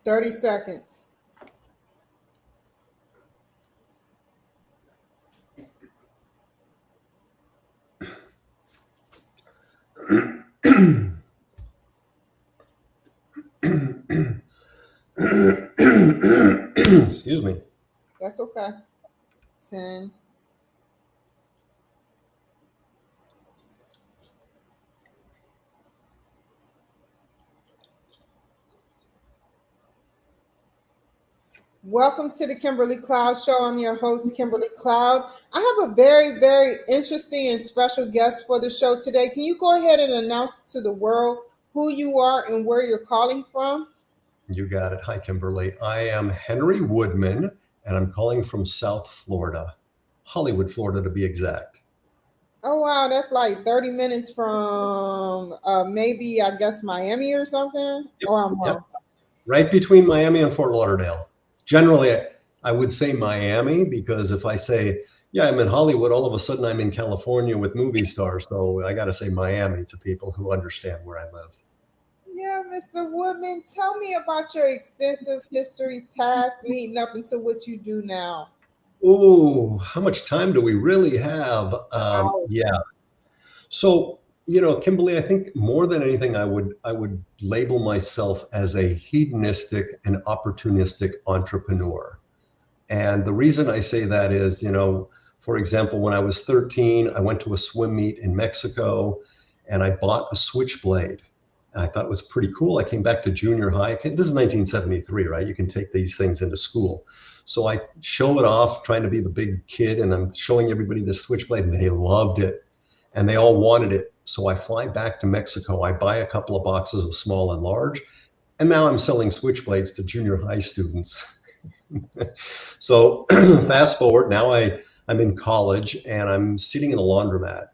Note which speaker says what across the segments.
Speaker 1: 30 seconds.
Speaker 2: Excuse me.
Speaker 1: That's okay. 10. Welcome to the Kimberly Cloud Show. I'm your host, Kimberly Cloud. I have a very, very interesting and special guest for the show today. Can you go ahead and announce to the world who you are and where you're calling from?
Speaker 2: You got it. Hi, Kimberly. I am Henry Woodman, and I'm calling from South Florida, Hollywood, Florida, to be exact.
Speaker 1: Oh, wow. That's like 30 minutes from maybe, I guess, Miami or something.
Speaker 2: Yep,
Speaker 1: Oh, I'm
Speaker 2: yep.
Speaker 1: wrong.
Speaker 2: Right between Miami and Fort Lauderdale. Generally, I would say Miami because if I say, yeah, I'm in Hollywood, all of a sudden I'm in California with movie stars. So I got to say Miami to people who understand where I live.
Speaker 1: Yeah, Mr. Woodman, tell me about your extensive history past leading up into what you do now.
Speaker 2: Oh, how much time do we really have?
Speaker 1: Wow.
Speaker 2: Yeah. So, Kimberly, I think more than anything, I would label myself as a hedonistic and opportunistic entrepreneur. And the reason I say that is, for example, when I was 13, I went to a swim meet in Mexico and I bought a switchblade. I thought it was pretty cool. I came back to junior high. This is 1973, right? You can take these things into school. So I show it off, trying to be the big kid, and I'm showing everybody this switchblade, and they loved it. And they all wanted it. So I fly back to Mexico. I buy a couple of boxes of small and large, and now I'm selling switchblades to junior high students. So fast forward, now I'm in college and I'm sitting in a laundromat.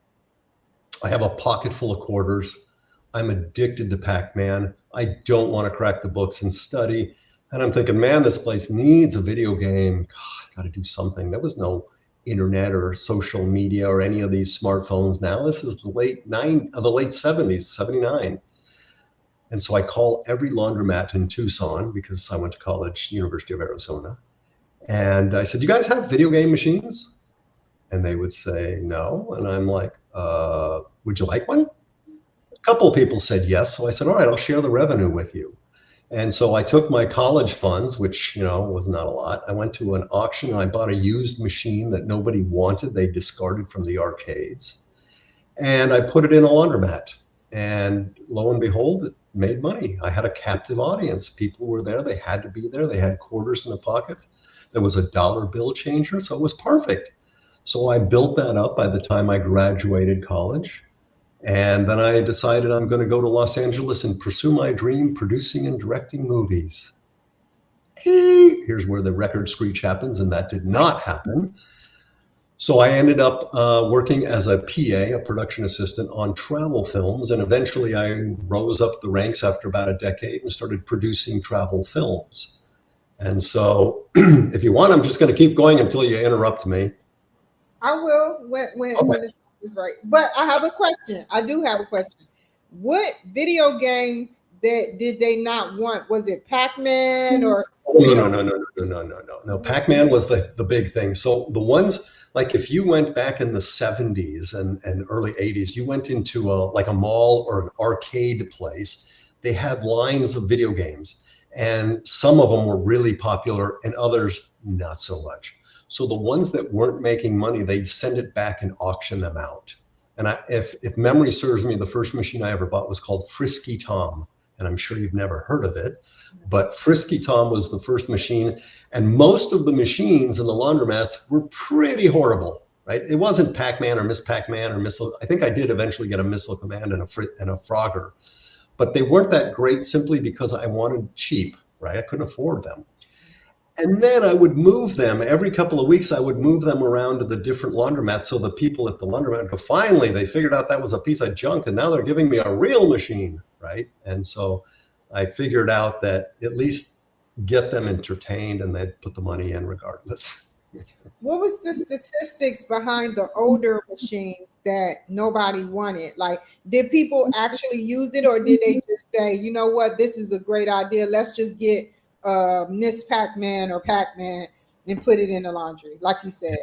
Speaker 2: I have a pocket full of quarters. I'm addicted to Pac-Man. I don't want to crack the books and study. And I'm thinking, man, this place needs a video game. God, I got to do something. There was no internet or social media or any of these smartphones now. This is the late 70s, 79. And so I call every laundromat in Tucson because I went to college, University of Arizona. And I said, you guys have video game machines? And they would say, no. And I'm like, would you like one? A couple of people said yes. So I said, all right, I'll share the revenue with you. And so I took my college funds, which, was not a lot. I went to an auction and I bought a used machine that nobody wanted. They discarded from the arcades. And I put it in a laundromat. And lo and behold, it made money. I had a captive audience. People were there. They had to be there. They had quarters in the pockets. There was a dollar bill changer. So it was perfect. So I built that up by the time I graduated college. And then I decided I'm going to go to Los Angeles and pursue my dream, producing and directing movies. Here's where the record screech happens, and that did not happen. So I ended up working as a PA, a production assistant, on travel films. And eventually I rose up the ranks after about a decade and started producing travel films. And so if you want, I'm just going to keep going until you interrupt me.
Speaker 1: I will when the time is right. But I have a question. I do have a question. What video games that did they not want? Was it Pac-Man or
Speaker 2: No. Pac-Man was the big thing. So the ones, like if you went back in the 70s and early 80s, you went into like a mall or an arcade place, they had lines of video games. And some of them were really popular and others not so much. So the ones that weren't making money, they'd send it back and auction them out. And if memory serves me, the first machine I ever bought was called Frisky Tom. And I'm sure you've never heard of it. But Frisky Tom was the first machine. And most of the machines in the laundromats were pretty horrible, right? It wasn't Pac-Man or Miss Pac-Man or Missile. I think I did eventually get a Missile Command and a Frogger. But they weren't that great simply because I wanted cheap, right? I couldn't afford them. And then I would move them every couple of weeks. I would move them around to the different laundromats. So the people at the laundromat would go, finally, they figured out that was a piece of junk. And now they're giving me a real machine, right? And so I figured out that at least get them entertained and they'd put the money in regardless.
Speaker 1: what was the statistics behind the older machines that nobody wanted? Like, did people actually use it, or did they just say, you know what, this is a great idea, let's just get Miss Pac-Man or Pac-Man and put it in the laundry, like you said.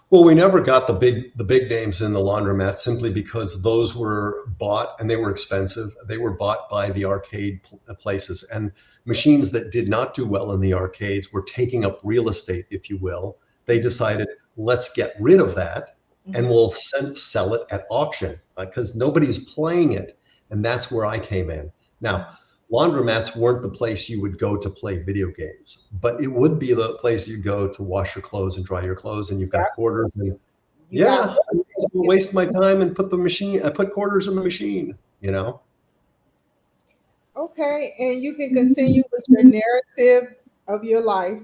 Speaker 2: Well, we never got the big names in the laundromat simply because those were bought and they were expensive. They were bought by the arcade places, and machines that did not do well in the arcades were taking up real estate, if you will. They decided, let's get rid of that and we'll sell it at auction because nobody's playing it. And that's where I came in. Now, laundromats weren't the place you would go to play video games, but it would be the place you go to wash your clothes and dry your clothes, and you've got quarters. And I waste my time and I put quarters in the machine, you know?
Speaker 1: Okay, and you can continue with your narrative of your life.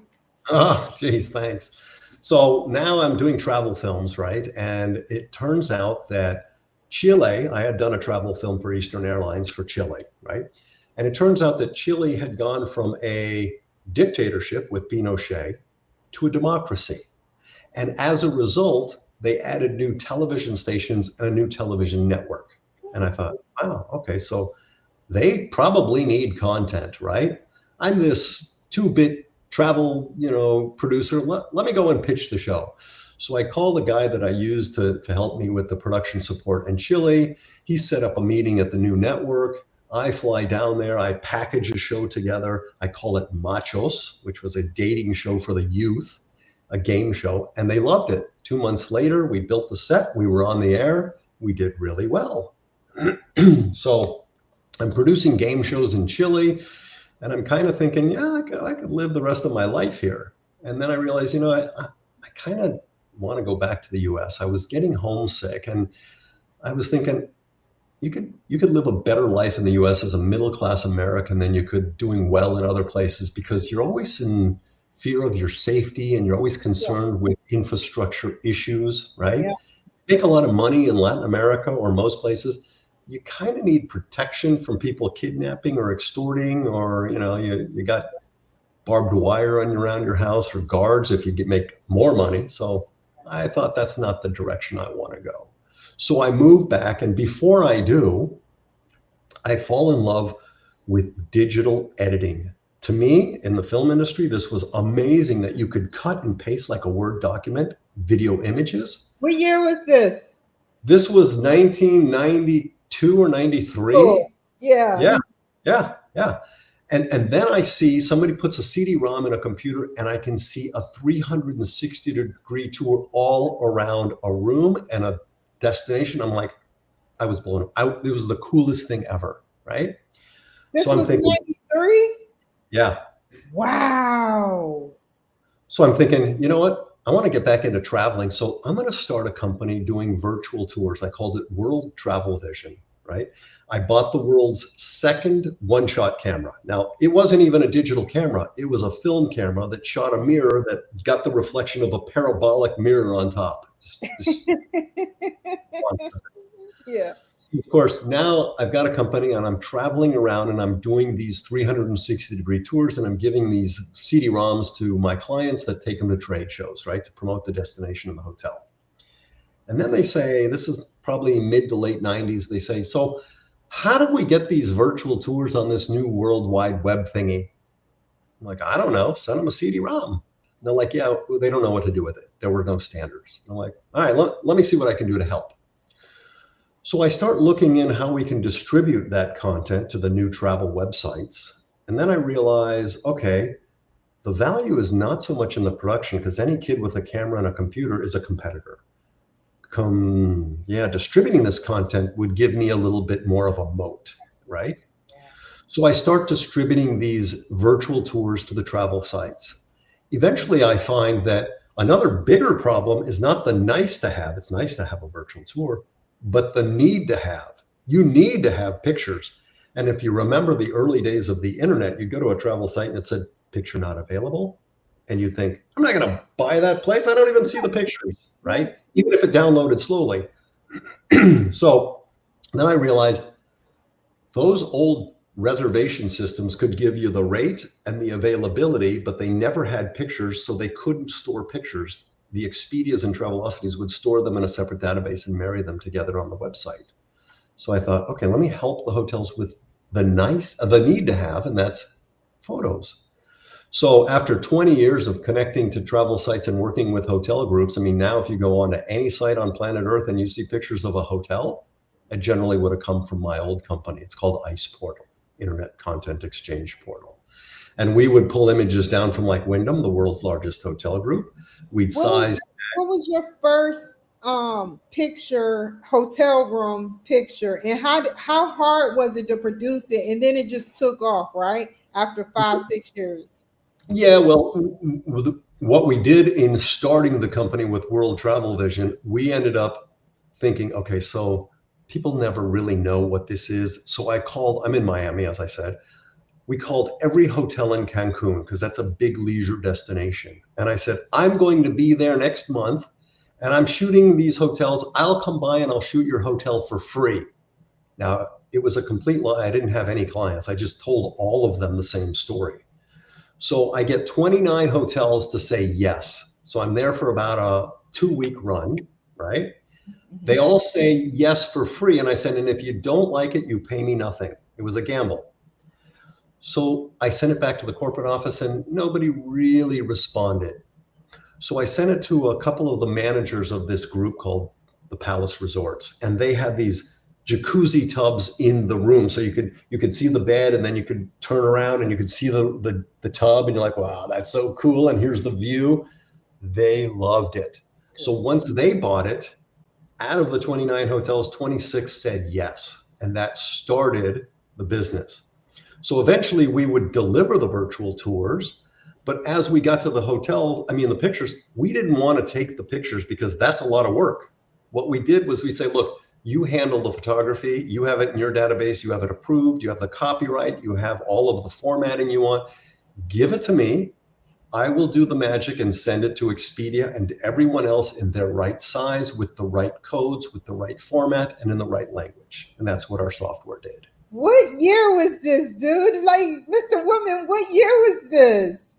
Speaker 2: Oh, geez, thanks. So now I'm doing travel films, right? And it turns out that Chile, I had done a travel film for Eastern Airlines for Chile, right? And it turns out that Chile had gone from a dictatorship with Pinochet to a democracy. And as a result, they added new television stations and a new television network. And I thought, wow, okay, so they probably need content, right? I'm this 2-bit travel, producer. Let me go and pitch the show. So I called the guy that I used to help me with the production support in Chile. He set up a meeting at the new network. I fly down there, I package a show together. I call it Machos, which was a dating show for the youth, a game show, and they loved it. 2 months later, we built the set, we were on the air, we did really well. So I'm producing game shows in Chile, and I'm kind of thinking, yeah, I could live the rest of my life here. And then I realized, I kind of want to go back to the US. I was getting homesick, and I was thinking, you could live a better life in the US as a middle-class American than you could doing well in other places, because you're always in fear of your safety and you're always concerned with infrastructure issues, right?
Speaker 1: Yeah.
Speaker 2: Make a lot of money in Latin America or most places. You kind of need protection from people kidnapping or extorting, or, you got barbed wire around your house or guards if you make more money. So I thought that's not the direction I want to go. So I moved back, and before I do, I fall in love with digital editing. To me, in the film industry, this was amazing that you could cut and paste like a Word document, video images.
Speaker 1: What year was this?
Speaker 2: This was 1992 or 93.
Speaker 1: Cool. Yeah.
Speaker 2: Yeah. And then I see somebody puts a CD-ROM in a computer, and I can see a 360-degree tour all around a room and a destination. I'm like, I was blown out. It was the coolest thing ever, right?
Speaker 1: This
Speaker 2: so I'm
Speaker 1: was
Speaker 2: thinking,
Speaker 1: 93?
Speaker 2: Yeah.
Speaker 1: Wow.
Speaker 2: So I'm thinking, you know what? I want to get back into traveling. So I'm going to start a company doing virtual tours. I called it World Travelvision, right? I bought the world's second one-shot camera. Now, it wasn't even a digital camera. It was a film camera that shot a mirror that got the reflection of a parabolic mirror on top.
Speaker 1: Yeah.
Speaker 2: Of course, now I've got a company and I'm traveling around and I'm doing these 360-degree tours, and I'm giving these CD-ROMs to my clients that take them to trade shows, right, to promote the destination of the hotel. And then they say, this is probably mid to late 90s, they say, so how do we get these virtual tours on this new World Wide Web thingy? I'm like, I don't know, send them a CD-ROM. And they're like, yeah, they don't know what to do with it. There were no standards. I'm like, all right, let me see what I can do to help. So I start looking in how we can distribute that content to the new travel websites. And then I realize, okay, the value is not so much in the production, because any kid with a camera and a computer is a competitor. Distributing this content would give me a little bit more of a moat, right? So I start distributing these virtual tours to the travel sites. Eventually, I find that another bigger problem is not the nice to have. It's nice to have a virtual tour, but the need to have. You need to have pictures. And if you remember the early days of the internet, you'd go to a travel site and it said, picture not available. And you'd think, I'm not going to buy that place. I don't even see the pictures, right? Even if it downloaded slowly. So then I realized those old reservation systems could give you the rate and the availability, but they never had pictures, so they couldn't store pictures. The Expedias and Travelocities would store them in a separate database and marry them together on the website. So I thought, okay, let me help the hotels with the need to have, and that's photos. So after 20 years of connecting to travel sites and working with hotel groups, I mean, now if you go onto any site on planet Earth and you see pictures of a hotel, it generally would have come from my old company. It's called IcePortal, Internet Content Exchange Portal. And we would pull images down from like Wyndham, the world's largest hotel group. We'd
Speaker 1: What was,
Speaker 2: size.
Speaker 1: what was your first picture, hotel room picture, and how hard was it to produce it? And then it just took off, right? After 5, 6 years.
Speaker 2: Yeah, well, what we did in starting the company with World Travelvision, we ended up thinking, okay, so people never really know what this is. So I'm in Miami, as I said. We called every hotel in Cancun because that's a big leisure destination. And I said, I'm going to be there next month and I'm shooting these hotels. I'll come by and I'll shoot your hotel for free. Now, it was a complete lie. I didn't have any clients. I just told all of them the same story. So I get 29 hotels to say yes. So I'm there for about a 2-week run, right? They all say yes for free. And I said, and if you don't like it, you pay me nothing. It was a gamble. So I sent it back to the corporate office and nobody really responded. So I sent it to a couple of the managers of this group called the Palace Resorts. And they had these jacuzzi tubs in the room. So you could see the bed and then you could turn around and you could see the tub and you're like, wow, that's so cool. And here's the view. They loved it. So once they bought it, out of the 29 hotels, 26 said yes. And that started the business. So eventually we would deliver the virtual tours. But as we got to the hotel, the pictures, we didn't want to take the pictures because that's a lot of work. What we did was we say, look, you handle the photography, you have it in your database, you have it approved, you have the copyright, you have all of the formatting you want. Give it to me. I will do the magic and send it to Expedia and everyone else in their right size, with the right codes, with the right format, and in the right language. And that's what our software did.
Speaker 1: What year was this, dude? Like, Mr. Woodman, what year was this?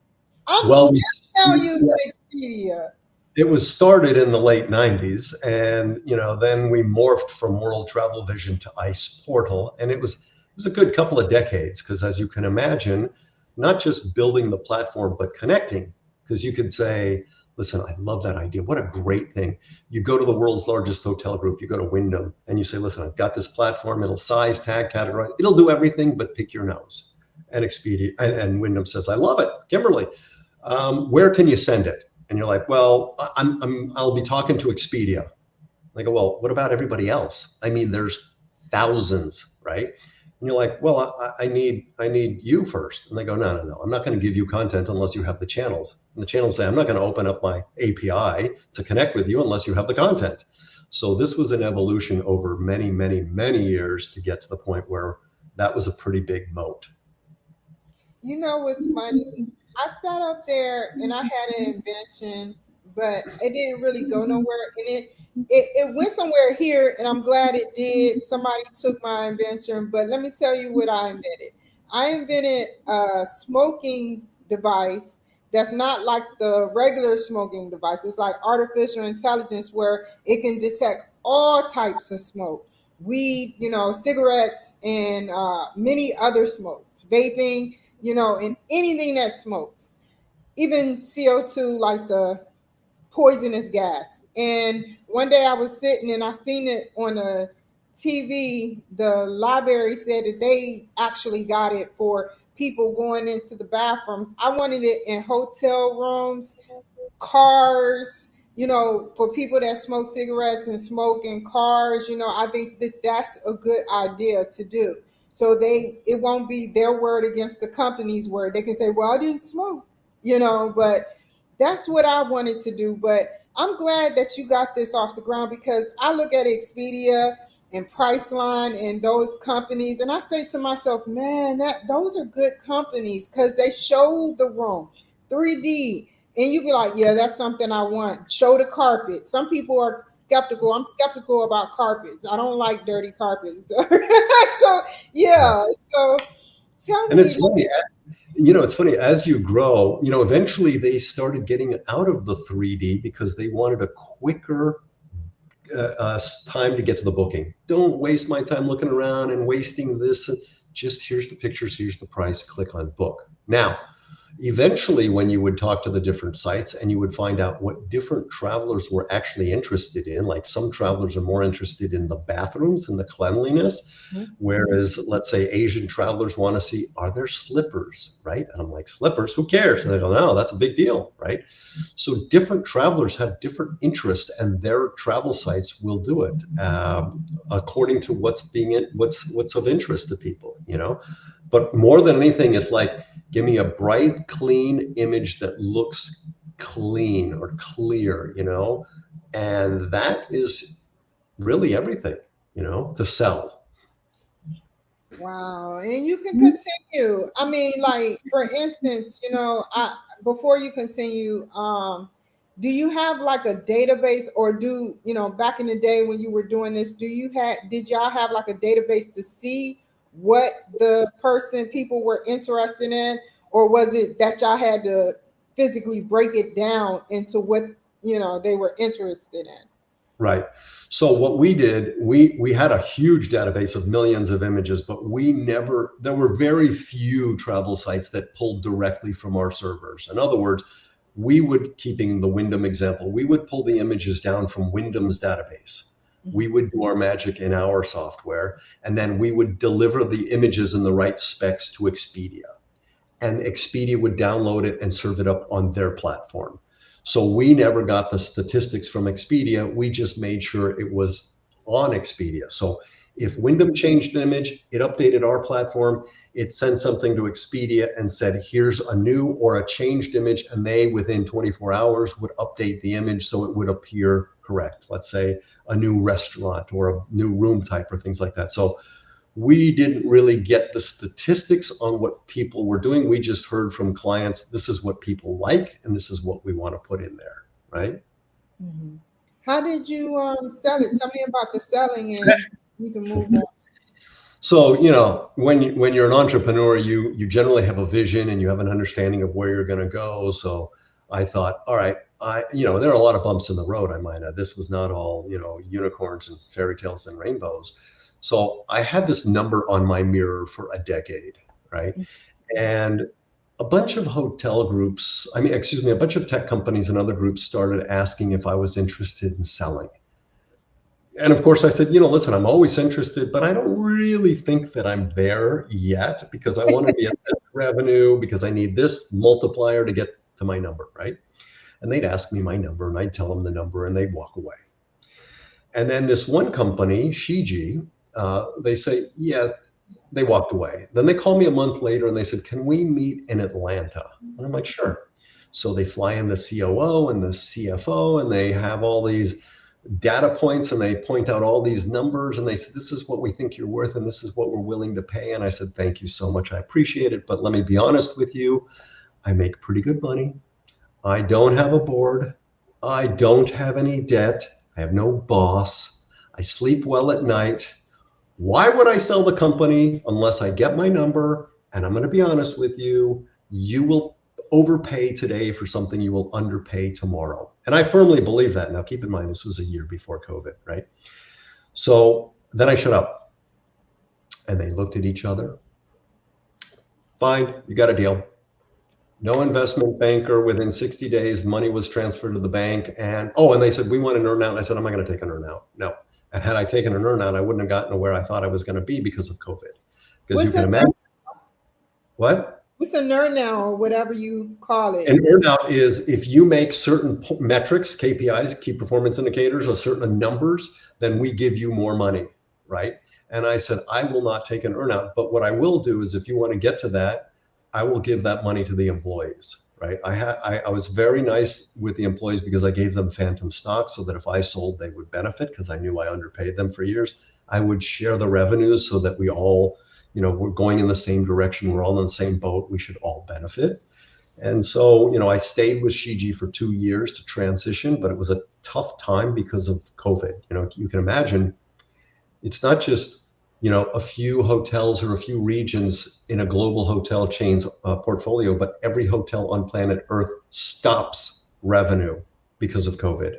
Speaker 1: I'm
Speaker 2: Well,
Speaker 1: just now using Expedia.
Speaker 2: It was started in the late 90s. And, then we morphed from World Travelvision to IcePortal. And it was a good couple of decades because, as you can imagine, not just building the platform, but connecting. Because you could say, listen, I love that idea. What a great thing. You go to the world's largest hotel group, you go to Wyndham, and you say, listen, I've got this platform. It'll size, tag, categorize. It'll do everything but pick your nose. And Expedia and Wyndham says, I love it. Kimberly, where can you send it? And you're like, well, I'll be talking to Expedia. I go, well, what about everybody else? There's thousands, right? And you're like, well, I need you first. And they go, no, I'm not going to give you content unless you have the channels. And the channels say, I'm not going to open up my API to connect with you unless you have the content. So this was an evolution over many, many, many years to get to the point where that was a pretty big moat.
Speaker 1: You know what's funny? I sat up there and I had an invention, but it didn't really go nowhere. And it went somewhere here, and I'm glad it did. Somebody took my invention, but let me tell you what I invented. I invented a smoking device that's not like the regular smoking device. It's like artificial intelligence where it can detect all types of smoke. Weed, cigarettes, and many other smokes, vaping, and anything that smokes, even CO2, like the poisonous gas. And one day I was sitting and I seen it on a TV. The library said that they actually got it for people going into the bathrooms. I wanted it in hotel rooms, cars, for people that smoke cigarettes and smoke in cars. I think that that's a good idea to do. So it won't be their word against the company's word. They can say, well, I didn't smoke, but that's what I wanted to do. But I'm glad that you got this off the ground, because I look at Expedia and Priceline and those companies, and I say to myself, man, those are good companies because they show the room 3D. And you be like, yeah, that's something I want. Show the carpet. Some people are skeptical. I'm skeptical about carpets. I don't like dirty carpets. So, yeah. So tell me.
Speaker 2: And it's funny, it's funny, as you grow, eventually they started getting out of the 3D because they wanted a quicker time to get to the booking. Don't waste my time looking around and wasting this. Just here's the pictures, here's the price, click on book. Now, Eventually, when you would talk to the different sites and you would find out what different travelers were actually interested in, like some travelers are more interested in the bathrooms and the cleanliness,
Speaker 1: Mhm.
Speaker 2: whereas let's say Asian travelers want to see, are there slippers, right? And I'm like, slippers, who cares? And they go, no, that's a big deal, right? So different travelers have different interests, and their travel sites will do it according to what's of interest to people, you know. But more than anything, it's like, give me a bright, clean image that looks clean or clear, you know, and that is really everything, you know, to sell.
Speaker 1: Wow. And you can continue. I mean, like for instance, before you continue, do you have like a database, or back in the day when you were doing this, did y'all have like a database to see what the people were interested in, or was it that y'all had to physically break it down into what, they were interested in?
Speaker 2: Right. So what we did, we had a huge database of millions of images, but there were very few travel sites that pulled directly from our servers. In other words, we would, keeping the Wyndham example, we would pull the images down from Wyndham's database. We would do our magic in our software, and then we would deliver the images in the right specs to Expedia. And Expedia would download it and serve it up on their platform. So we never got the statistics from Expedia. We just made sure it was on Expedia. So if Wyndham changed an image, it updated our platform, it sent something to Expedia and said, here's a new or a changed image, and they, within 24 hours, would update the image so it would appear correct. Let's say a new restaurant or a new room type or things like that. So we didn't really get the statistics on what people were doing. We just heard from clients, this is what people like, and this is what we want to put in there, right?
Speaker 1: Mm-hmm. How did you sell it? Tell me about the selling, and you can move on.
Speaker 2: So, you know, when you're an entrepreneur, you generally have a vision and you have an understanding of where you're going to go. So I thought, all right, there are a lot of bumps in the road. I might add, this was not all, unicorns and fairy tales and rainbows. So I had this number on my mirror for a decade, right? And a bunch of hotel groups, a bunch of tech companies and other groups started asking if I was interested in selling. And of course I said, listen, I'm always interested, but I don't really think that I'm there yet, because I want to be at this revenue, because I need this multiplier to get to my number, right? And they'd ask me my number and I'd tell them the number and they'd walk away. And then this one company, Shiji, they say, yeah, they walked away. Then they called me a month later and they said, can we meet in Atlanta? And I'm like, sure. So they fly in the COO and the CFO, and they have all these data points and they point out all these numbers, and they said, this is what we think you're worth and this is what we're willing to pay. And I said, thank you so much, I appreciate it, but let me be honest with you, I make pretty good money, I don't have a board, I don't have any debt, I have no boss, I sleep well at night. Why would I sell the company unless I get my number? And I'm going to be honest with you, you will overpay today for something you will underpay tomorrow. And I firmly believe that. Now, keep in mind, this was a year before COVID, right? So then I shut up and they looked at each other. Fine, you got a deal. No investment banker. Within 60 days, money was transferred to the bank. And they said, we want an earn out. And I said, I'm not going to take an earn out. No. And had I taken an earn out, I wouldn't have gotten to where I thought I was going to be because of COVID. Because you can imagine. What?
Speaker 1: What's an earn now, or whatever you call it?
Speaker 2: An earnout is if you make certain metrics, KPIs, key performance indicators, a certain numbers, then we give you more money, right? And I said, I will not take an earnout, but what I will do is, if you want to get to that, I will give that money to the employees, right? I was very nice with the employees because I gave them phantom stocks so that if I sold, they would benefit, because I knew I underpaid them for years. I would share the revenues so that we all, we're going in the same direction. We're all in the same boat. We should all benefit. And so, I stayed with Shiji for 2 years to transition, but it was a tough time because of COVID. You can imagine, it's not just, a few hotels or a few regions in a global hotel chain's portfolio, but every hotel on planet Earth stops revenue because of COVID.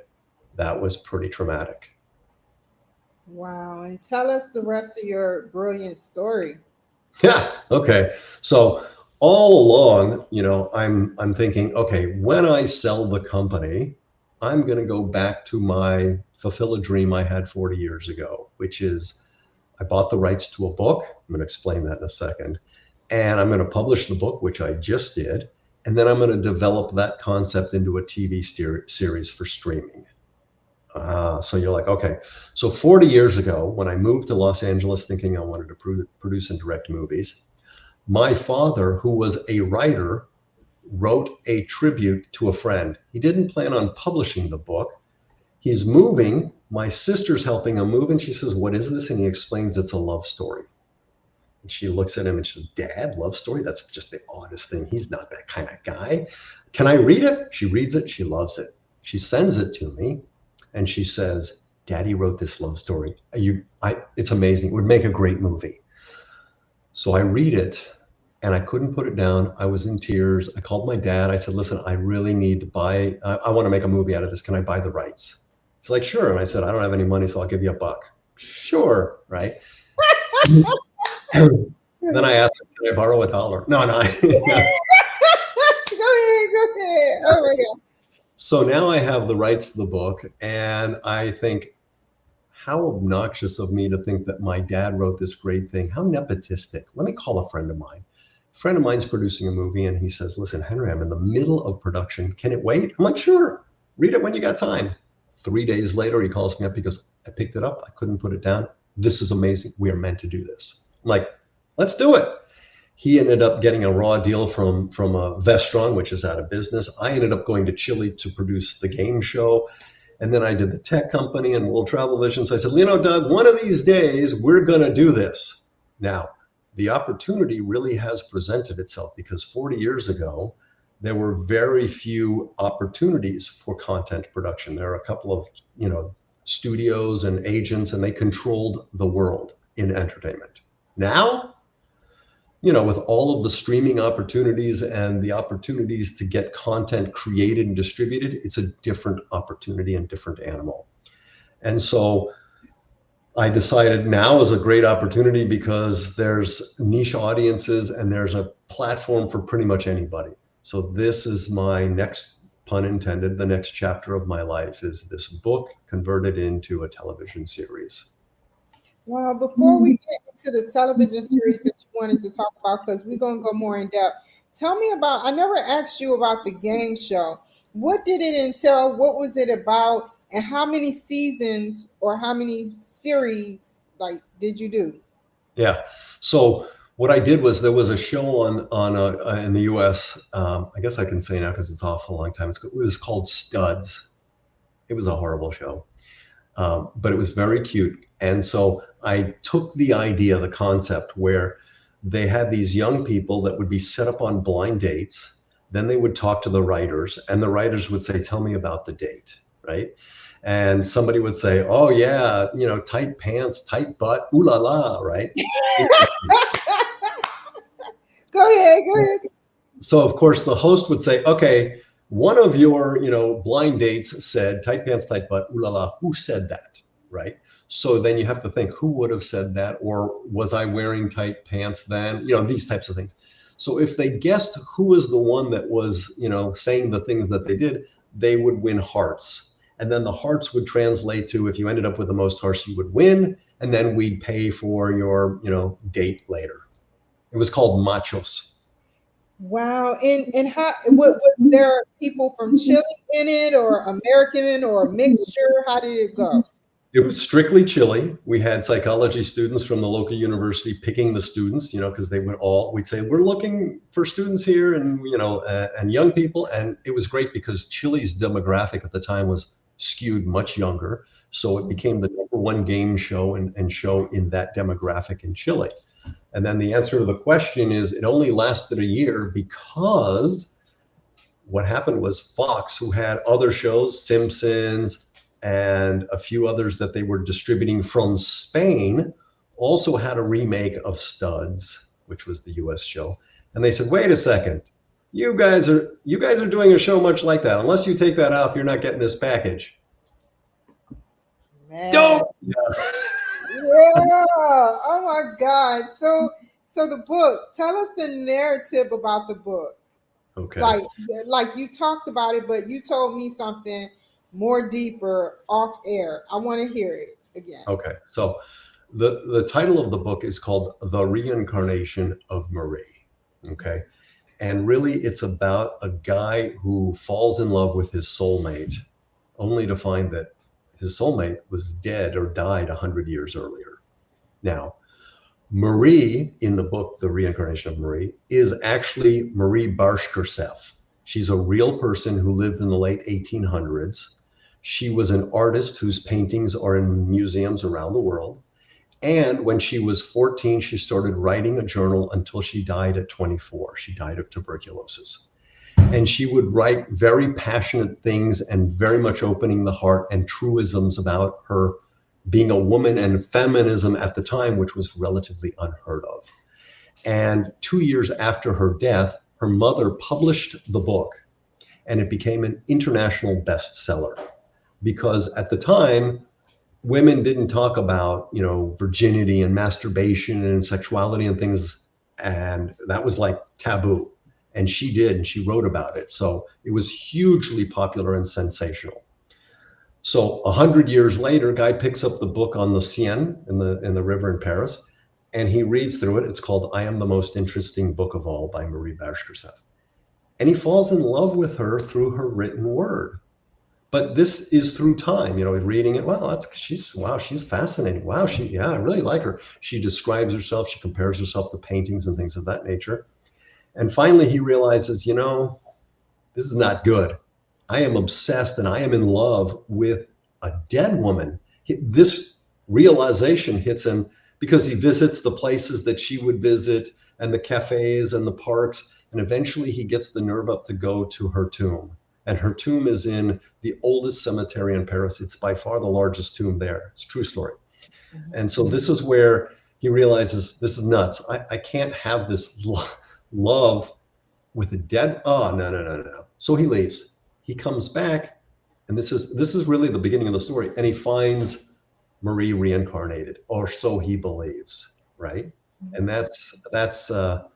Speaker 2: That was pretty traumatic.
Speaker 1: Wow. And tell us the rest of your brilliant story.
Speaker 2: Yeah. Okay. So all along, I'm thinking, okay, when I sell the company, I'm going to go back to fulfill a dream I had 40 years ago, which is I bought the rights to a book. I'm going to explain that in a second. And I'm going to publish the book, which I just did. And then I'm going to develop that concept into a TV series for streaming. So you're like, okay. So 40 years ago, when I moved to Los Angeles thinking I wanted to produce and direct movies, my father, who was a writer, wrote a tribute to a friend. He didn't plan on publishing the book. He's moving. My sister's helping him move, and she says, "What is this?" And he explains it's a love story. And she looks at him and she says, "Dad, love story? That's just the oddest thing. He's not that kind of guy. Can I read it?" She reads it. She loves it. She sends it to me, and she says, "Daddy wrote this love story. It's amazing. It would make a great movie." So I read it, and I couldn't put it down. I was in tears. I called my dad. I said, "Listen, I really need to buy, I want to make a movie out of this. Can I buy the rights?" He's like, "Sure." And I said, "I don't have any money, so I'll give you $1." Sure, right? Then I asked him, "Can I borrow $1?" No.
Speaker 1: Go ahead. Oh my God.
Speaker 2: So now I have the rights to the book, and I think, how obnoxious of me to think that my dad wrote this great thing. How nepotistic. Let me call a friend of mine. A friend of mine's producing a movie, and he says, "Listen, Henry, I'm in the middle of production. Can it wait?" I'm like, "Sure. Read it when you got time." 3 days later, he calls me up. He goes, "I picked it up. I couldn't put it down. This is amazing. We are meant to do this." I'm like, "Let's do it." He ended up getting a raw deal from Vestron, which is out of business. I ended up going to Chile to produce the game show. And then I did the tech company and World Travelvision. So I said, Doug, one of these days, we're going to do this. Now, the opportunity really has presented itself because 40 years ago, there were very few opportunities for content production. There are a couple of, studios and agents, and they controlled the world in entertainment. Now, with all of the streaming opportunities and the opportunities to get content created and distributed, it's a different opportunity and different animal. And so I decided now is a great opportunity because there's niche audiences and there's a platform for pretty much anybody. So this is my next, pun intended, the next chapter of my life is this book converted into a television series.
Speaker 1: Well, before we get into the television series that you wanted to talk about, because we're going to go more in depth, tell me about, I never asked you about the game show. What did it entail? What was it about? And how many seasons or how many series did you do?
Speaker 2: Yeah. So what I did was there was a show on in the U.S. I guess I can say now because it's off a long time. It was called Studs. It was a horrible show, but it was very cute. And so I took the idea, the concept where they had these young people that would be set up on blind dates. Then they would talk to the writers and the writers would say, "Tell me about the date," right? And somebody would say, "Oh yeah, tight pants, tight butt, ooh la la," right?
Speaker 1: Go ahead.
Speaker 2: So of course the host would say, "Okay, one of your, blind dates said tight pants, tight butt, ooh la la. Who said that?" Right? So then you have to think, who would have said that? Or was I wearing tight pants then? These types of things. So if they guessed who was the one that was, saying the things that they did, they would win hearts. And then the hearts would translate to, if you ended up with the most hearts, you would win. And then we'd pay for your, date later. It was called Machos.
Speaker 1: Wow. And how, was there people from Chile in it or American or a mixture? How did it go?
Speaker 2: It was strictly Chile. We had psychology students from the local university picking the students, because we'd say, "We're looking for students here," and, and young people. And it was great because Chile's demographic at the time was skewed much younger. So it became the #1 game show and show in that demographic in Chile. And then the answer to the question is it only lasted a year because what happened was Fox, who had other shows, Simpsons, and a few others that they were distributing from Spain, also had a remake of Studs, which was the US show. And they said, "Wait a second, you guys are doing a show much like that. Unless you take that off, you're not getting this package."
Speaker 1: Man.
Speaker 2: Dope.
Speaker 1: Yeah. Oh my God. So So the book, tell us the narrative about the book.
Speaker 2: Okay.
Speaker 1: Like you talked about it, but you told me something more deeper off air. I want to hear it again.
Speaker 2: Okay. So the title of the book is called The Reincarnation of Marie. Okay. And really it's about a guy who falls in love with his soulmate, only to find that his soulmate was dead or died 100 years earlier. Now, Marie in the book, The Reincarnation of Marie, is actually Marie Bashkirtseff. She's a real person who lived in the late 1800s. She was an artist whose paintings are in museums around the world. And when she was 14, she started writing a journal until she died at 24. She died of tuberculosis. And she would write very passionate things and very much opening the heart and truisms about her being a woman and feminism at the time, which was relatively unheard of. And 2 years after her death, her mother published the book and it became an international bestseller because at the time, women didn't talk about, virginity and masturbation and sexuality and things. And that was like taboo. And she did, and she wrote about it. So it was hugely popular and sensational. So 100 years later, guy picks up the book on the Seine in the river in Paris, and he reads through it. It's called I Am the Most Interesting Book of All by Marie Bashkirtseff. And he falls in love with her through her written word. But this is through time, reading it. Wow, she's fascinating. Wow, I really like her. She describes herself, she compares herself to paintings and things of that nature. And finally he realizes, this is not good. I am obsessed and I am in love with a dead woman. This realization hits him because he visits the places that she would visit and the cafes and the parks. And eventually he gets the nerve up to go to her tomb. And her tomb is in the oldest cemetery in Paris. It's by far the largest tomb there. It's a true story. And so this is where he realizes this is nuts. I can't have this love with a dead. Oh, no. So he leaves. He comes back. And this is really the beginning of the story. And he finds Marie reincarnated, or so he believes, right? And that's the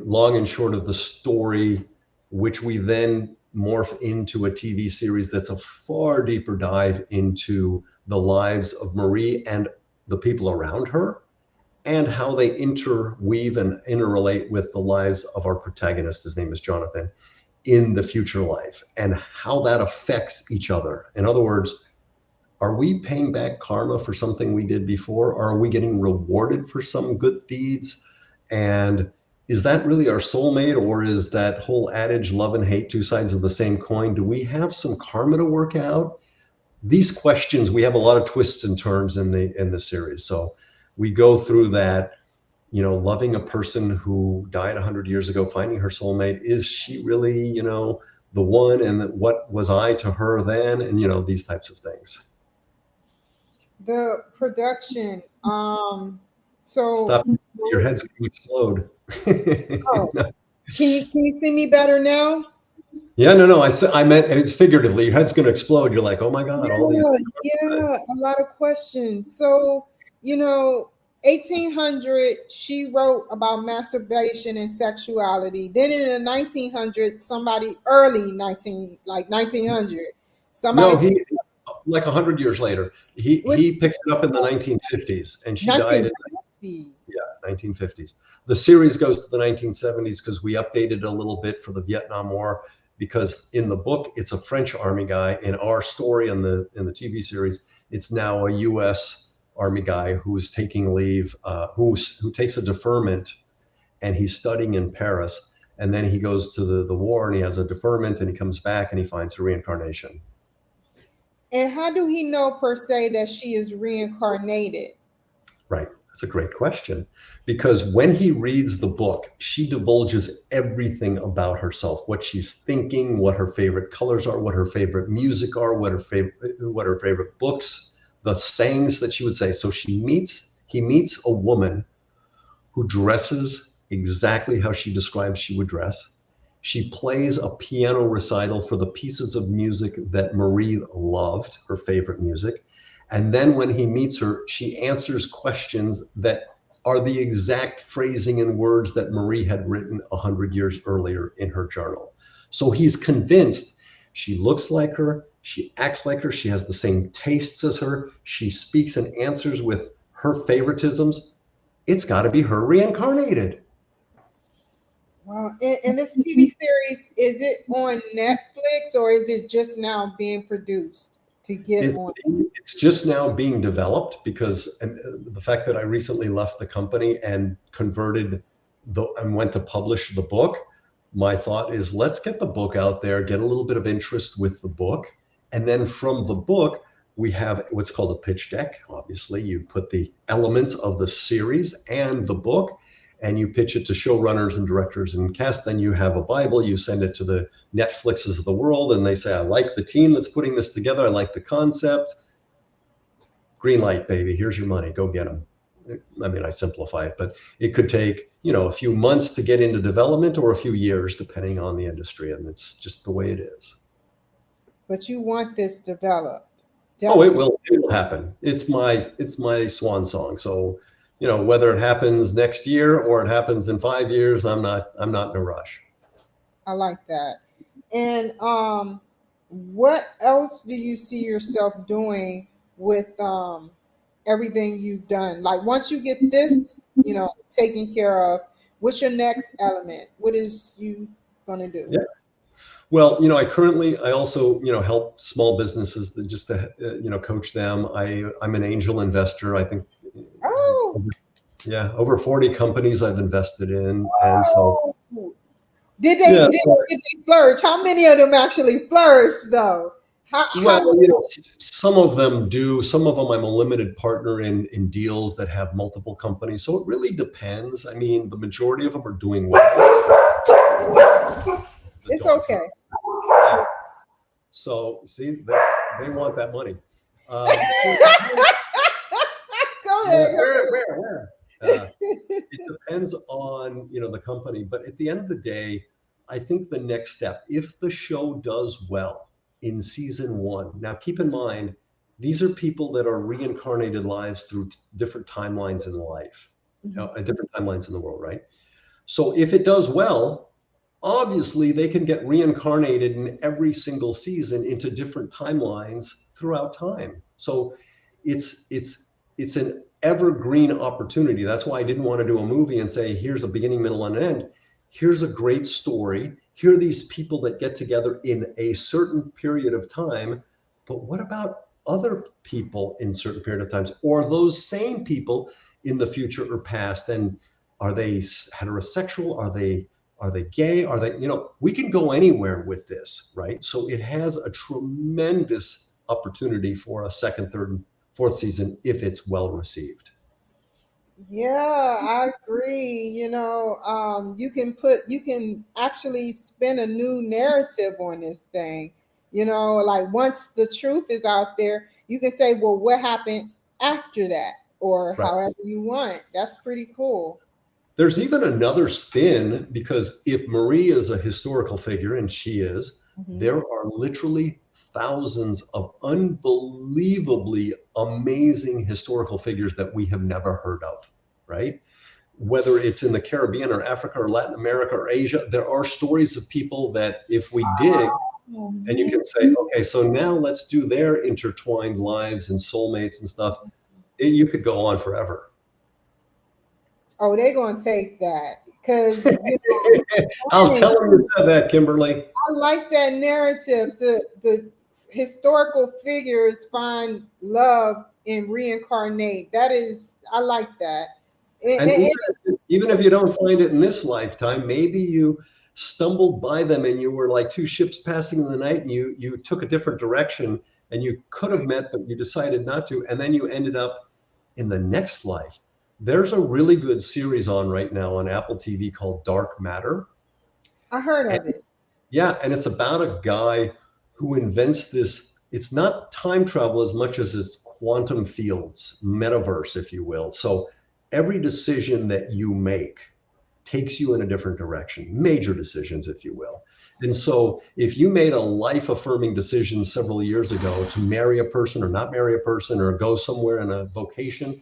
Speaker 2: long and short of the story, which we then morph into a TV series that's a far deeper dive into the lives of Marie and the people around her and how they interweave and interrelate with the lives of our protagonist, his name is Jonathan, in the future life and how that affects each other. In other words, are we paying back karma for something we did before? Or are we getting rewarded for some good deeds? And is that really our soulmate, or is that whole adage, love and hate, two sides of the same coin? Do we have some karma to work out? These questions, we have a lot of twists and turns in the series. So we go through that, loving a person who died 100 years ago, finding her soulmate. Is she really, the one? And what was I to her then? And, these types of things.
Speaker 1: The production. So
Speaker 2: stop. Your head's going to explode.
Speaker 1: Oh, can you see me better now?
Speaker 2: Yeah, no. I meant it's figuratively. Your head's going to explode. You're like, oh my God, all these.
Speaker 1: Yeah, a lot of questions. So 1800, she wrote about masturbation and sexuality. Then in the 1900s, early 1900,
Speaker 2: No, he like 100 years later. He picks it up in the 1950s, and she died in 1950s. The series goes to the 1970s because we updated a little bit for the Vietnam War. Because in the book, it's a French Army guy. In our story in the TV series, it's now a U.S. Army guy who's taking leave, who takes a deferment, and he's studying in Paris. And then he goes to the war, and he has a deferment, and he comes back, and he finds a reincarnation.
Speaker 1: And how do he know per se that she is reincarnated?
Speaker 2: Right. That's a great question. Because when he reads the book, she divulges everything about herself, what she's thinking, what her favorite colors are, what her favorite music are, what her favorite books, the sayings that she would say. So he meets a woman who dresses exactly how she describes she would dress. She plays a piano recital for the pieces of music that Marie loved, her favorite music. And then when he meets her, she answers questions that are the exact phrasing and words that Marie had written 100 years earlier in her journal. So he's convinced she looks like her, she acts like her, she has the same tastes as her, she speaks and answers with her favoritisms. It's got to be her reincarnated.
Speaker 1: Wow. And this TV series, is it on Netflix or is it just now being produced to get on?
Speaker 2: It's just now being developed because the fact that I recently left the company and converted and went to publish the book, my thought is let's get the book out there, get a little bit of interest with the book. And then from the book, we have what's called a pitch deck. Obviously, you put the elements of the series and the book, and you pitch it to showrunners and directors and cast. Then you have a Bible, you send it to the Netflixes of the world, and they say, I like the team that's putting this together. I like the concept. Green light, baby. Here's your money. Go get them. I mean, I simplify it, but it could take, a few months to get into development or a few years, depending on the industry. And it's just the way it is.
Speaker 1: But you want this developed.
Speaker 2: Oh, it will happen. It's my swan song. So, whether it happens next year or it happens in 5 years, I'm not in a rush.
Speaker 1: I like that. And what else do you see yourself doing with everything you've done? Like once you get this, taken care of, what's your next element? What is you gonna do?
Speaker 2: Yeah. Well, I also, help small businesses just to, coach them. I'm an angel investor. I think.
Speaker 1: Oh.
Speaker 2: Yeah, over 40 companies I've invested in, and so.
Speaker 1: Did they flourish? How many of them actually flourished, though?
Speaker 2: Some of them do. Some of them I'm a limited partner in deals that have multiple companies. So it really depends. I mean, the majority of them are doing well.
Speaker 1: It's okay.
Speaker 2: So see, they want that money.
Speaker 1: Go ahead.
Speaker 2: Where? It depends on the company, but at the end of the day, I think the next step, if the show does well in season 1, now keep in mind these are people that are reincarnated lives through different timelines in life, different timelines in the world, right? So if it does well, obviously they can get reincarnated in every single season into different timelines throughout time. So it's an evergreen opportunity. That's why I didn't want to do a movie and say, here's a beginning, middle, and end. Here's a great story. Here are these people that get together in a certain period of time. But what about other people in certain period of times, or those same people in the future or past? And are they heterosexual? Are they gay? Are they, we can go anywhere with this, right? So it has a tremendous opportunity for a second, third, and fourth season if it's well received.
Speaker 1: Yeah, I agree. You can actually spin a new narrative on this thing. Like once the truth is out there, you can say, well, what happened after that? Or
Speaker 2: Right.
Speaker 1: However you want. That's pretty cool.
Speaker 2: There's even another spin, because if Marie is a historical figure, and she is, there are literally thousands of unbelievably amazing historical figures that we have never heard of, right? Whether it's in the Caribbean or Africa or Latin America or Asia, there are stories of people that if we dig, and you can say, okay, so now let's do their intertwined lives and soulmates and stuff. You could go on forever.
Speaker 1: Oh, they're going to take that because
Speaker 2: I'll tell them you said that, Kimberly.
Speaker 1: I like that narrative. The historical figures find love and reincarnate. I like that.
Speaker 2: And even if you don't find it in this lifetime, maybe you stumbled by them and you were like two ships passing in the night, and you took a different direction, and you could have met them, you decided not to, and then you ended up in the next life. There's a really good series on right now on Apple TV called Dark Matter.
Speaker 1: I heard of it.
Speaker 2: Yeah, and it's about a guy who invents this. It's not time travel as much as it's quantum fields, metaverse, if you will. So every decision that you make takes you in a different direction, major decisions, if you will. And so if you made a life-affirming decision several years ago to marry a person or not marry a person or go somewhere in a vocation,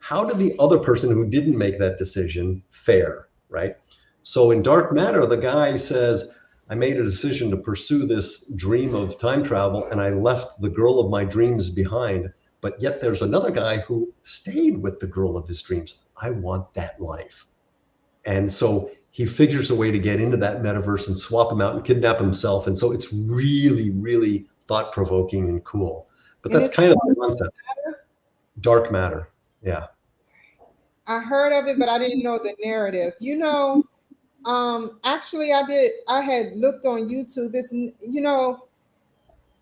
Speaker 2: how did the other person who didn't make that decision fare, right? So in Dark Matter, the guy says, I made a decision to pursue this dream of time travel and I left the girl of my dreams behind. But yet there's another guy who stayed with the girl of his dreams. I want that life. And so he figures a way to get into that metaverse and swap him out and kidnap himself. And so it's really, really thought provoking and cool. But
Speaker 1: And
Speaker 2: that's
Speaker 1: it's
Speaker 2: kind of the concept. Dark Matter. Yeah.
Speaker 1: I heard of it, but I didn't know the narrative. Actually, I had looked on YouTube.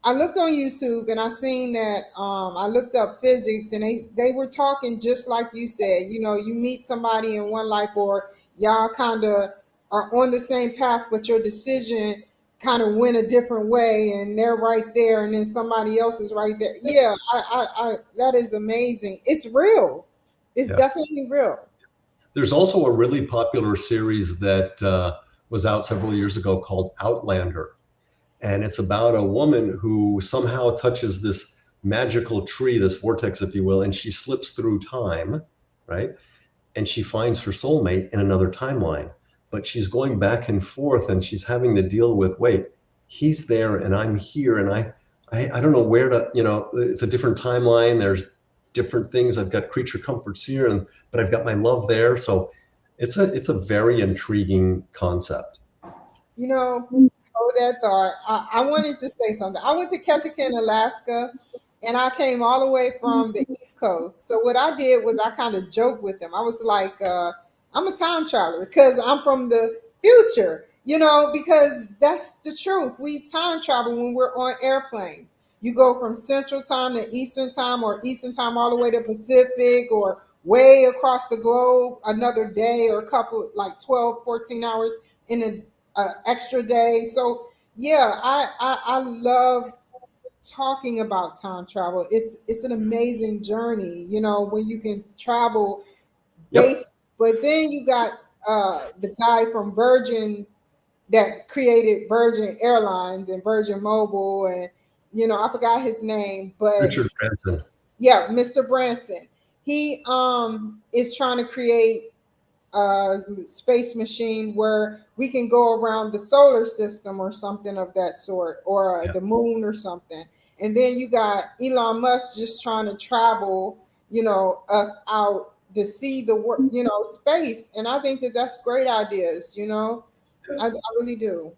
Speaker 1: I looked on YouTube and I seen that I looked up physics and they were talking just like you said. You meet somebody in one life or y'all kind of are on the same path, but your decision kind of went a different way and they're right there and then somebody else is right there. Yeah, I that is amazing. It's real. It's
Speaker 2: Yeah.
Speaker 1: definitely real.
Speaker 2: There's also a really popular series that was out several years ago called Outlander. And it's about a woman who somehow touches this magical tree, this vortex, if you will, and she slips through time, right? And she finds her soulmate in another timeline. But she's going back and forth and she's having to deal with, wait, he's there and I'm here and I don't know where to, it's a different timeline. There's different things. I've got creature comforts here, but I've got my love there. So it's a very intriguing concept.
Speaker 1: Hold that thought. I wanted to say something. I went to Ketchikan, Alaska, and I came all the way from the East Coast. So what I did was I kind of joked with them. I was like, I'm a time traveler because I'm from the future, because that's the truth. We time travel when we're on airplanes. You go from Central Time to Eastern Time or Eastern Time all the way to Pacific or way across the globe another day or a couple, like 12, 14 hours in a extra day. So yeah, I love talking about time travel. It's an amazing journey, when you can travel
Speaker 2: Yep.
Speaker 1: base. But then you got the guy from Virgin that created Virgin Airlines and Virgin Mobile, and I forgot his name, but
Speaker 2: Richard Branson.
Speaker 1: yeah, Mr. Branson. He is trying to create space machine where we can go around the solar system or something of that sort, or
Speaker 2: Yeah.
Speaker 1: the moon or something. And then you got Elon Musk just trying to travel, us out to see the world, space. And I think that that's great ideas. I really do.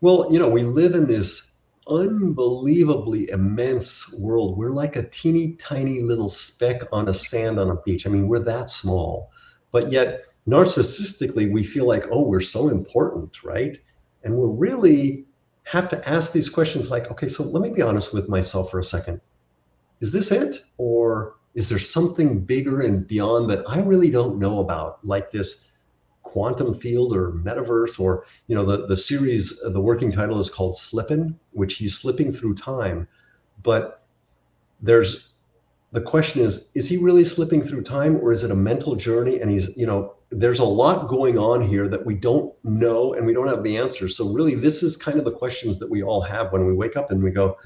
Speaker 2: Well, we live in this unbelievably immense world. We're like a teeny tiny little speck on a sand on a beach. I mean, we're that small. But yet, narcissistically, we feel like, oh, we're so important, right? And we really have to ask these questions like, okay, so let me be honest with myself for a second. Is this it? Or is there something bigger and beyond that I really don't know about, like this quantum field or metaverse? Or the series, the working title is called Slippin', which he's slipping through time. But there's the question is he really slipping through time, or is it a mental journey? And he's there's a lot going on here that we don't know and we don't have the answers. So really, this is kind of the questions that we all have when we wake up and we go,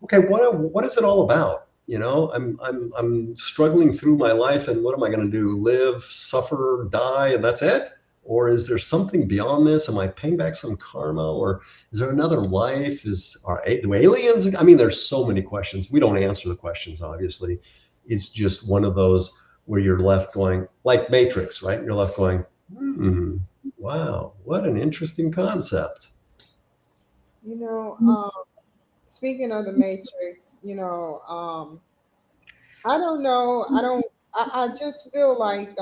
Speaker 2: okay, what is it all about? I'm struggling through my life, and what am I going to do? Live, suffer, die, and that's it? Or is there something beyond this? Am I paying back some karma, or is there another life? Do aliens? I mean, there's so many questions. We don't answer the questions, obviously. It's just one of those where you're left going, like Matrix, right? You're left going, wow, what an interesting concept.
Speaker 1: You know, Speaking of the Matrix, I don't know. I just feel like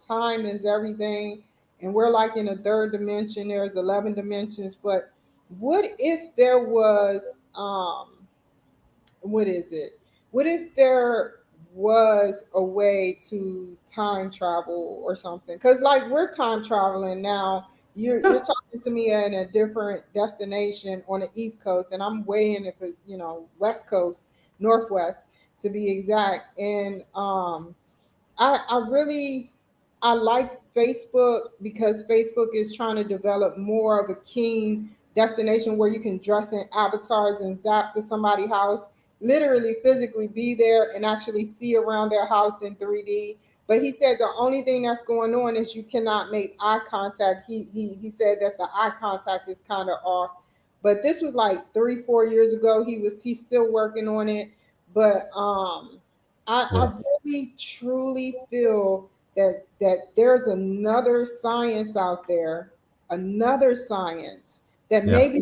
Speaker 1: time is everything, and we're like in a third dimension. There's 11 dimensions, but what if there was what is it? What if there was a way to time travel or something? Because like we're time traveling now. You're talking to me in a different destination on the East Coast, and I'm way in the West Coast, Northwest to be exact. And I really I like Facebook because Facebook is trying to develop more of a keen destination where you can dress in avatars and zap to somebody's house, literally physically be there and actually see around their house in 3D. But he said the only thing that's going on is you cannot make eye contact. He said that the eye contact is kind of off. But this was like 3 4 years ago. He's still working on it. But I
Speaker 2: Yeah.
Speaker 1: really truly feel that there's another science that
Speaker 2: Yeah.
Speaker 1: maybe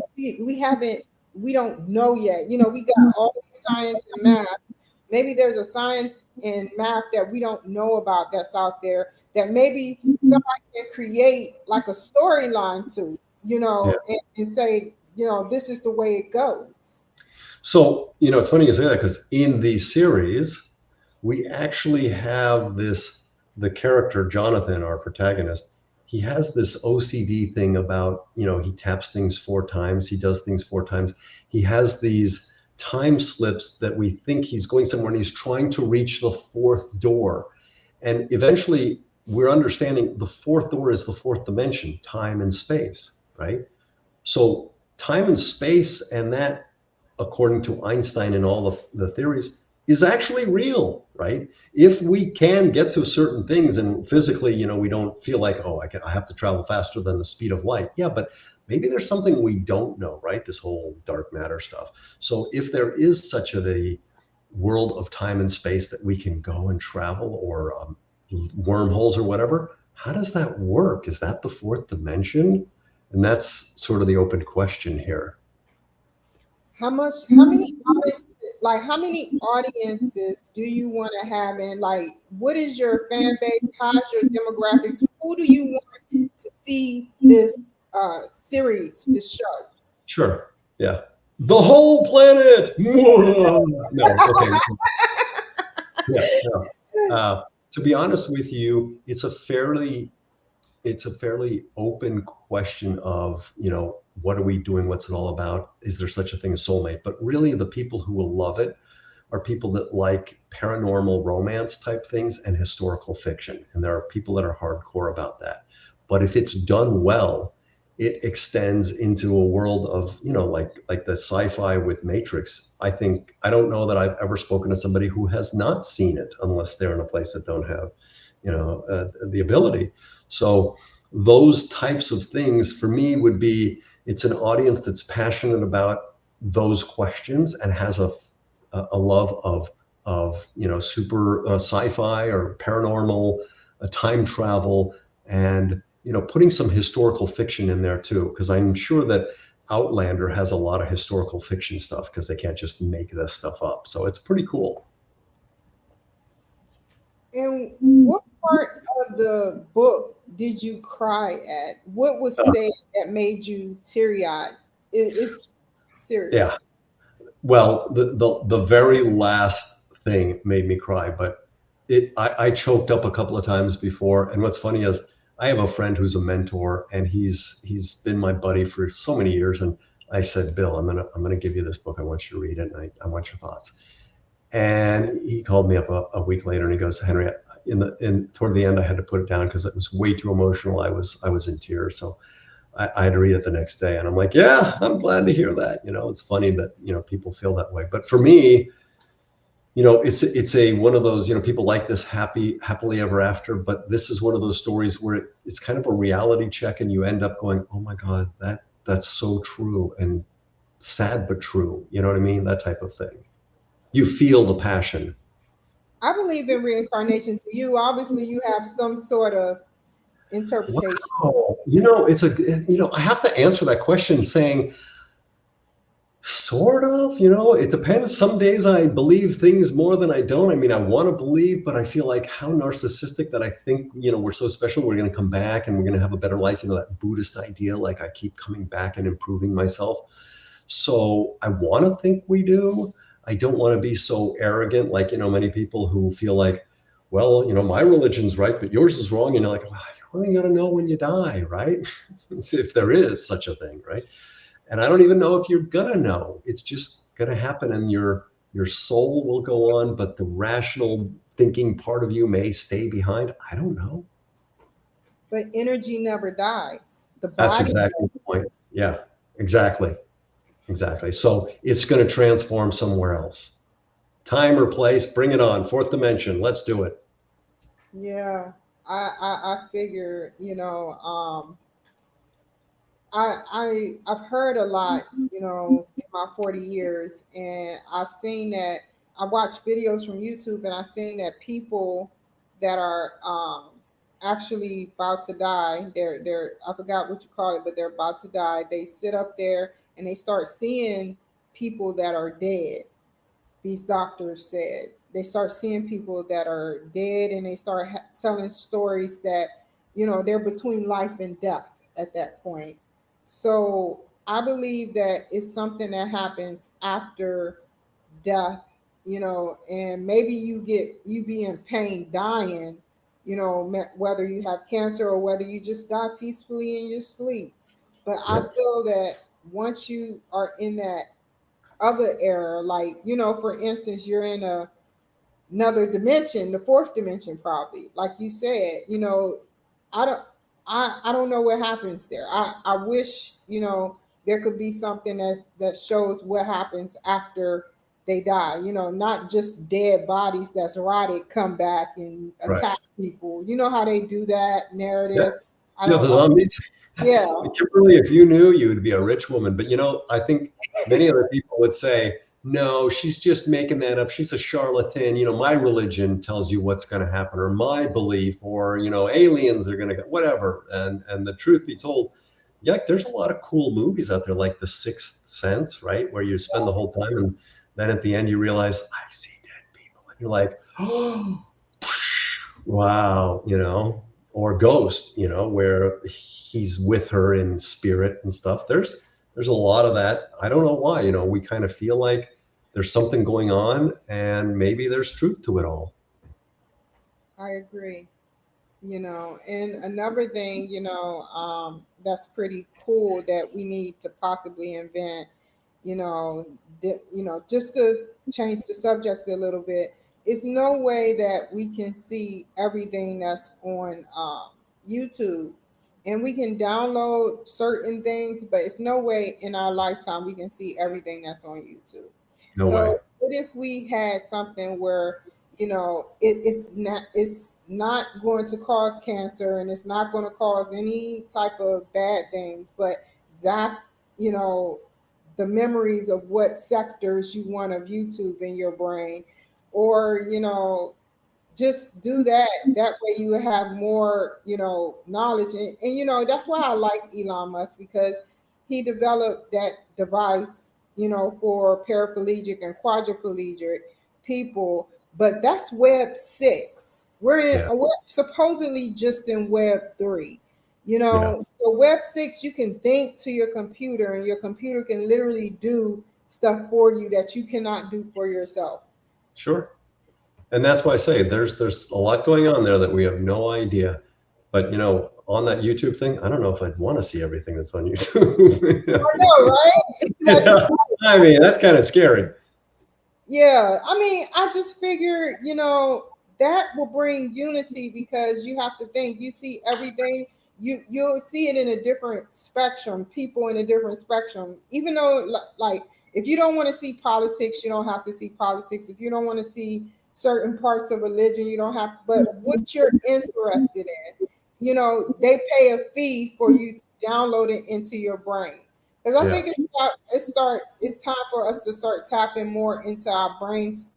Speaker 1: we don't know yet. You know, we got all these science and math. Maybe there's a science in math that we don't know about that's out there that maybe somebody can create like a storyline to,
Speaker 2: Yeah.
Speaker 1: and say, this is the way it goes.
Speaker 2: So, it's funny you say that because in the series, we actually have the character, Jonathan, our protagonist, he has this OCD thing about, he taps things 4 times, he does things 4 times. He has these time slips that we think he's going somewhere and he's trying to reach the fourth door. And eventually we're understanding the fourth door is the fourth dimension, time and space, right? So time and space, and that, according to Einstein and all the theories, is actually real, right? If we can get to certain things and physically, we don't feel like, oh, I have to travel faster than the speed of light. Yeah, but maybe there's something we don't know, right? This whole dark matter stuff. So if there is such a world of time and space that we can go and travel, or wormholes or whatever, how does that work? Is that the fourth dimension? And that's sort of the open question here.
Speaker 1: How many audiences do you want to have, and like, what is your fan base? How's your demographics? Who do you want to see this this show?
Speaker 2: Sure. Yeah. The whole planet. No. Okay. Yeah. No. To be honest with you, it's a fairly open question of, what are we doing? What's it all about? Is there such a thing as soulmate? But really, the people who will love it are people that like paranormal romance type things and historical fiction. And there are people that are hardcore about that. But if it's done well, it extends into a world of, like the sci-fi with Matrix. I don't know that I've ever spoken to somebody who has not seen it, unless they're in a place that don't have, the ability. So those types of things for me would be, it's an audience that's passionate about those questions and has a love of super sci-fi or paranormal, time travel, and putting some historical fiction in there too, because I'm sure that Outlander has a lot of historical fiction stuff because they can't just make this stuff up. So it's pretty cool.
Speaker 1: And what part of the book did you cry at? What was said that made you teary-eyed? It's serious.
Speaker 2: Yeah. Well, the very last thing made me cry, but I choked up a couple of times before. And what's funny is I have a friend who's a mentor, and he's been my buddy for so many years. And I said, Bill, I'm gonna give you this book. I want you to read it, and I want your thoughts. And he called me up a week later, and he goes, Henry, toward the end, I had to put it down because it was way too emotional. I was in tears, so I had to read it the next day. And I'm like, yeah, I'm glad to hear that. It's funny that people feel that way, but for me, it's a one of those, people like this happily ever after, but this is one of those stories where it's kind of a reality check, and you end up going, oh my God, that's so true, and sad but true. You know what I mean? That type of thing. You feel the passion.
Speaker 1: I believe in reincarnation. For you, obviously, you have some sort of interpretation.
Speaker 2: Wow. I have to answer that question saying, sort of, it depends. Some days I believe things more than I don't. I mean, I want to believe, but I feel like how narcissistic that I think, we're so special. We're going to come back and we're going to have a better life. That Buddhist idea, like I keep coming back and improving myself. So I want to think we do. I don't want to be so arrogant, like, many people who feel like, well, my religion's right, but yours is wrong. And you're like, well, you're only going to know when you die, right? If there is such a thing, right? And I don't even know if you're going to know. It's just going to happen, and your soul will go on, but the rational thinking part of you may stay behind. I don't know.
Speaker 1: But energy never dies. The body.
Speaker 2: That's exactly the point. Yeah, exactly. Exactly. So it's going to transform somewhere else. Time or place, bring it on. Fourth dimension. Let's do it.
Speaker 1: Yeah, I figure, I've heard a lot, in my 40 years, and I've seen that. I watch videos from YouTube, and I've seen that people that are actually about to die, they're I forgot what you call it, but they're about to die. They sit up there and they start seeing people that are dead. These doctors said they start seeing people that are dead, and they start telling stories that they're between life and death at that point. So I believe that it's something that happens after death, and maybe you be in pain dying, whether you have cancer or whether you just die peacefully in your sleep. But I
Speaker 2: Yep.
Speaker 1: feel that once you are in that other era, like, for instance, you're in another dimension, the fourth dimension, probably, like you said, I don't I don't know what happens there. I wish, there could be something that shows what happens after they die, not just dead bodies that's rotted come back and
Speaker 2: Right.
Speaker 1: attack people. You know how they do that
Speaker 2: Yeah.
Speaker 1: narrative. I
Speaker 2: Yeah,
Speaker 1: don't
Speaker 2: the zombies.
Speaker 1: Yeah.
Speaker 2: Kimberly, if you knew, you would be a rich woman. But I think many other people would say, no, she's just making that up. She's a charlatan. My religion tells you what's going to happen, or my belief, or aliens are going to go, whatever. And the truth be told, yeah, there's a lot of cool movies out there, like The Sixth Sense, right, where you spend the whole time, and then at the end you realize I see dead people, and you're like, oh, wow, or Ghost, where he's with her in spirit and stuff. There's a lot of that. I don't know why, we kind of feel like there's something going on, and maybe there's truth to it all.
Speaker 1: I agree. And another thing, that's pretty cool that we need to possibly invent, just to change the subject a little bit, is no way that we can see everything that's on YouTube. And we can download certain things, but it's no way in our lifetime we can see everything that's on YouTube.
Speaker 2: No way.
Speaker 1: So what if we had something where, it's not going to cause cancer, and it's not going to cause any type of bad things, but zap, you know the memories of what sectors you want of YouTube in your brain, or just do that. That way you have more, knowledge. And that's why I like Elon Musk, because he developed that device, for paraplegic and quadriplegic people. But that's Web 6.
Speaker 2: Yeah.
Speaker 1: We're supposedly just in Web 3.
Speaker 2: Yeah.
Speaker 1: So Web 6, you can think to your computer, and your computer can literally do stuff for you that you cannot do for yourself.
Speaker 2: Sure. And that's why I say there's a lot going on there that we have no idea. But on that YouTube thing, I don't know if I'd want to see everything that's on YouTube.
Speaker 1: I know, right? That's
Speaker 2: Yeah. I mean, that's kind of scary.
Speaker 1: Yeah, I mean, I just figure, that will bring unity, because you have to think, you see everything, you'll see it in a different spectrum, people in a different spectrum. Even though, like, if you don't want to see politics, you don't have to see politics. If you don't want to see certain parts of religion, you don't have. But what you're interested in, they pay a fee for you to download it into your brain. Because I
Speaker 2: Yeah.
Speaker 1: think it's time for us to start tapping more into our brains,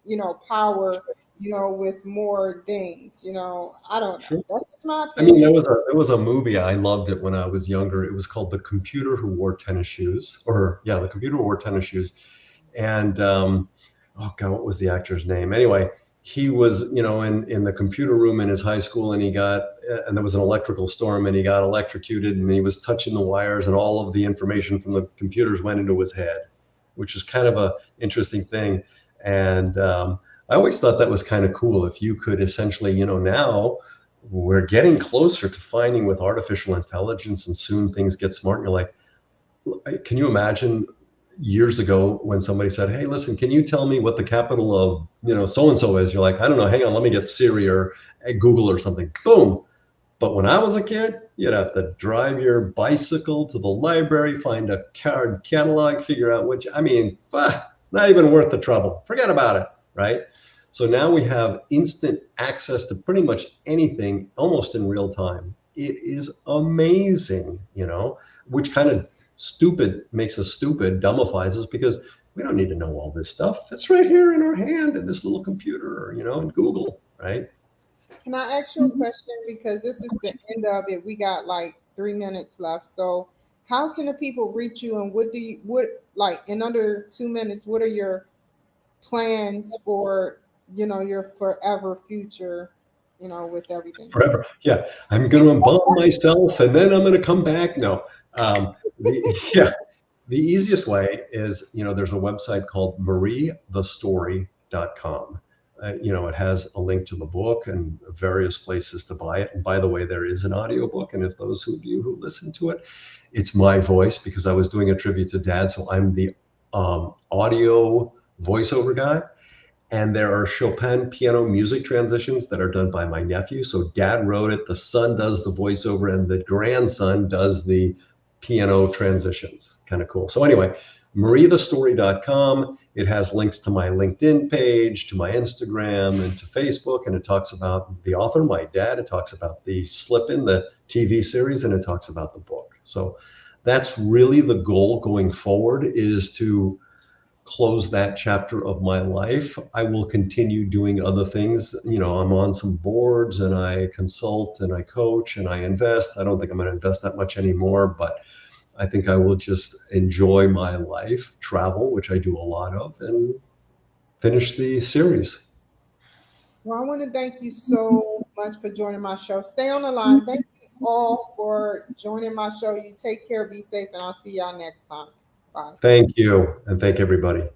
Speaker 1: power, with more things. I don't know.
Speaker 2: Sure.
Speaker 1: That's just my
Speaker 2: I mean,
Speaker 1: opinion.
Speaker 2: there was a movie I loved it when I was younger. It was called The Computer Who Wore Tennis Shoes, or yeah, The Computer Who Wore Tennis Shoes. And oh god, what was the actor's name? Anyway, he was in the computer room in his high school, and and there was an electrical storm, and he got electrocuted, and he was touching the wires, and all of the information from the computers went into his head, which is kind of a interesting thing. And I always thought that was kind of cool if you could essentially, now we're getting closer to finding with artificial intelligence, and soon things get smart, and you're like, can you imagine years ago when somebody said, hey, listen, can you tell me what the capital of so and so is? You're like, I don't know, hang on, let me get Siri or Google or something. Boom. But when I was a kid, you'd have to drive your bicycle to the library, find a card catalog, figure out which, I mean, it's not even worth the trouble, forget about it, right? So now we have instant access to pretty much anything almost in real time. It is amazing, which kind of makes us stupid, dumbifies us, because we don't need to know all this stuff. It's right here in our hand in this little computer, in Google, right?
Speaker 1: Can I ask you a question? Because this is the end of it. We got like 3 minutes left. So how can the people reach you, and what like in under 2 minutes, what are your plans for, your forever future, with everything?
Speaker 2: Forever. Yeah. I'm going to embalm myself and then I'm going to come back. No. Yeah. The easiest way is, there's a website called mariethestory.com. It has a link to the book and various places to buy it. And by the way, there is an audiobook. And if those of you who listen to it, it's my voice, because I was doing a tribute to Dad. So I'm the audio voiceover guy. And there are Chopin piano music transitions that are done by my nephew. So Dad wrote it, the son does the voiceover, and the grandson does the piano transitions. Kind of cool. So anyway, mariethestory.com. It has links to my LinkedIn page, to my Instagram, and to Facebook. And it talks about the author, my dad. It talks about the Slip In, the TV series, and it talks about the book. So that's really the goal going forward, is to close that chapter of my life. I will continue doing other things. I'm on some boards and I consult and I coach and I invest. I don't think I'm going to invest that much anymore, but I think I will just enjoy my life, travel, which I do a lot of, and finish the series.
Speaker 1: Well, I want to thank you so much for joining my show. Stay on the line. Thank you all for joining my show. You take care, be safe, and I'll see y'all next time. Bye.
Speaker 2: Thank you. And thank everybody.